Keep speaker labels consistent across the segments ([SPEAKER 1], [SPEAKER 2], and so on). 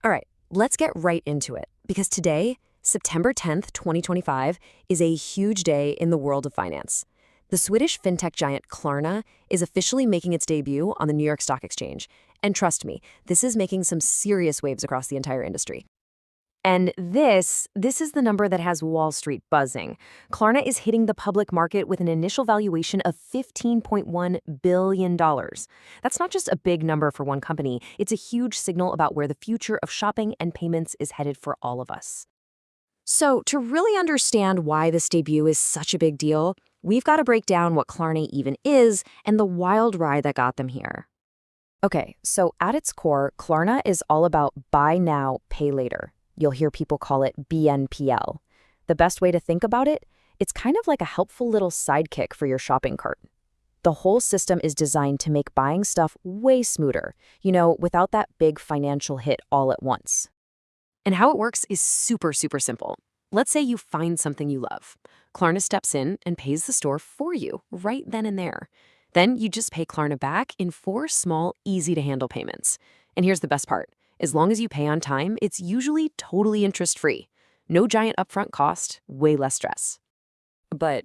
[SPEAKER 1] All right, let's get right into it, because today, September 10th, 2025, is a huge day in the world of finance. The Swedish fintech giant Klarna is officially making its debut on the New York Stock Exchange. And trust me, this is making some serious waves across the entire industry. And this is the number that has Wall Street buzzing. Klarna is hitting the public market with an initial valuation of $15.1 billion. That's not just a big number for one company, it's a huge signal about where the future of shopping and payments is headed for all of us. So, to really understand why this debut is such a big deal, we've got to break down what Klarna even is and the wild ride that got them here. Okay, so at its core, Klarna is all about buy now, pay later. You'll hear people call it BNPL. The best way to think about it, it's kind of like a helpful little sidekick for your shopping cart. The whole system is designed to make buying stuff way smoother, without that big financial hit all at once. And how it works is super simple. Let's say you find something you love. Klarna steps in and pays the store for you right then and there. Then you just pay Klarna back in 4 small, easy-to-handle payments. And here's the best part. As long as you pay on time, it's usually totally interest-free. No giant upfront cost, way less stress.
[SPEAKER 2] But,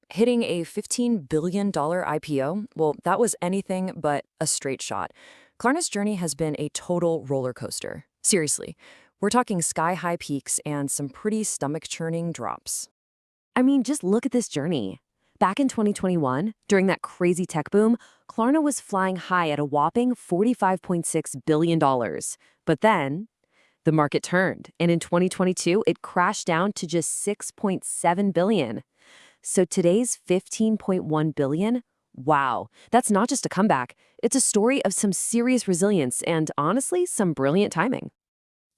[SPEAKER 2] hitting a $15 billion IPO, well, that was anything but a straight shot. Klarna's journey has been a total roller coaster. Seriously, we're talking sky-high peaks and some pretty stomach-churning drops.
[SPEAKER 1] I mean, just look at this journey. Back in 2021, during that crazy tech boom, Klarna was flying high at a whopping $45.6 billion. But then, the market turned, and in 2022, it crashed down to just $6.7 billion. So today's $15.1 billion, wow, that's not just a comeback. It's a story of some serious resilience and, honestly, some brilliant timing.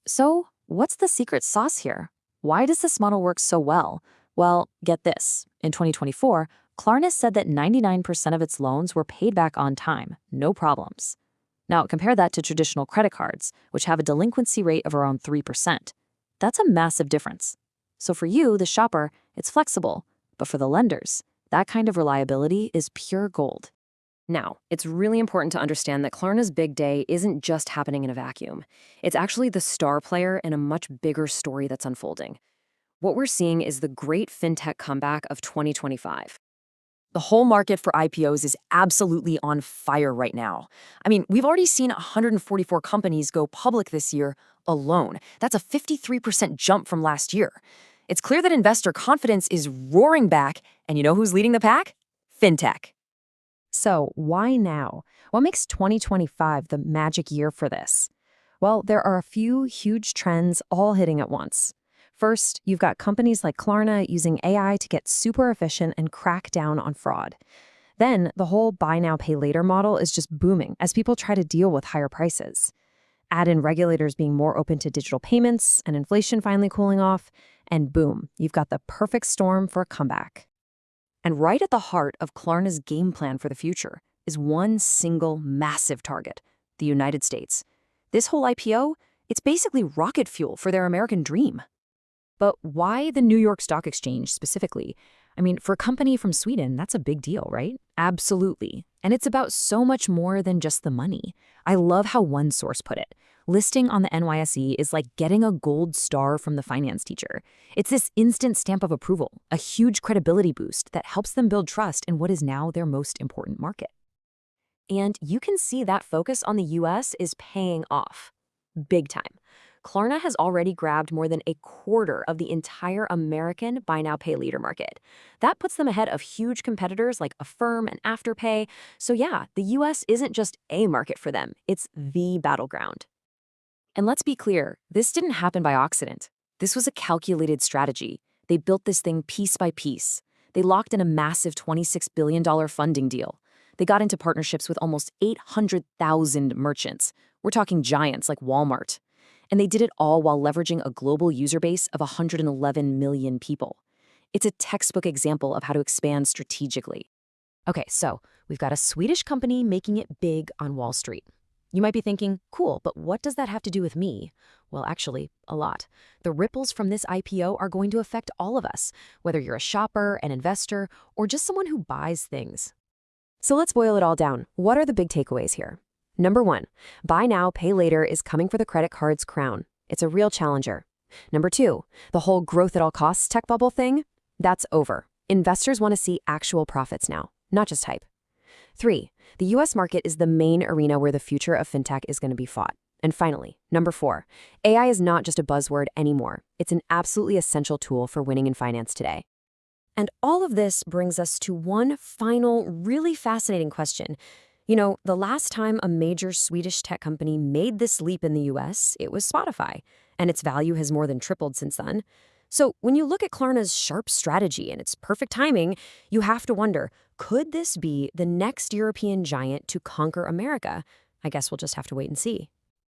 [SPEAKER 2] So, what's the secret sauce here? Why does this model work so well? Well, get this. In 2024, Klarna said that 99% of its loans were paid back on time, no problems. Now, compare that to traditional credit cards, which have a delinquency rate of around 3%. That's a massive difference. So for you, the shopper, it's flexible. But for the lenders, that kind of reliability is pure gold.
[SPEAKER 1] Now, it's really important to understand that Klarna's big day isn't just happening in a vacuum. It's actually the star player in a much bigger story that's unfolding. What we're seeing is the great fintech comeback of 2025.
[SPEAKER 2] The whole market for IPOs is absolutely on fire right now. I mean, we've already seen 144 companies go public this year alone. That's a 53% jump from last year. It's clear that investor confidence is roaring back, and you know who's leading the pack? Fintech.
[SPEAKER 1] So why now? What makes 2025 the magic year for this? Well, there are a few huge trends all hitting at once. First, you've got companies like Klarna using AI to get super efficient and crack down on fraud. Then, the whole buy now, pay later model is just booming as people try to deal with higher prices. Add in regulators being more open to digital payments and inflation finally cooling off, and boom, you've got the perfect storm for a comeback. And right at the heart of Klarna's game plan for the future is one single massive target, the United States. This whole IPO, it's basically rocket fuel for their American dream. But why the New York Stock Exchange specifically? I mean, for a company from Sweden, that's a big deal, right? Absolutely. And it's about so much more than just the money. I love how one source put it. Listing on the NYSE is like getting a gold star from the finance teacher. It's this instant stamp of approval, a huge credibility boost that helps them build trust in what is now their most important market. And you can see that focus on the US is paying off. Big time. Klarna has already grabbed more than a quarter of the entire American buy now, pay later market. That puts them ahead of huge competitors like Affirm and Afterpay. So yeah, the US isn't just a market for them, it's the battleground. And let's be clear, this didn't happen by accident. This was a calculated strategy. They built this thing piece by piece. They locked in a massive $26 billion funding deal. They got into partnerships with almost 800,000 merchants. We're talking giants like Walmart. And they did it all while leveraging a global user base of 111 million people. It's a textbook example of how to expand strategically. Okay, so we've got a Swedish company making it big on Wall Street. You might be thinking, cool, but what does that have to do with me? Well, actually, a lot. The ripples from this IPO are going to affect all of us, whether you're a shopper, an investor, or just someone who buys things. So let's boil it all down. What are the big takeaways here? Number 1, buy now, pay later is coming for the credit card's crown. It's a real challenger. Number 2, the whole growth at all costs tech bubble thing, that's over. Investors want to see actual profits now, not just hype. 3, the US market is the main arena where the future of fintech is going to be fought. And finally, number 4, AI is not just a buzzword anymore. It's an absolutely essential tool for winning in finance today. And all of this brings us to one final, really fascinating question. You know, the last time a major Swedish tech company made this leap in the US, it was Spotify, and its value has more than tripled since then. So when you look at Klarna's sharp strategy and its perfect timing, you have to wonder, could this be the next European giant to conquer America? I guess we'll just have to wait and see.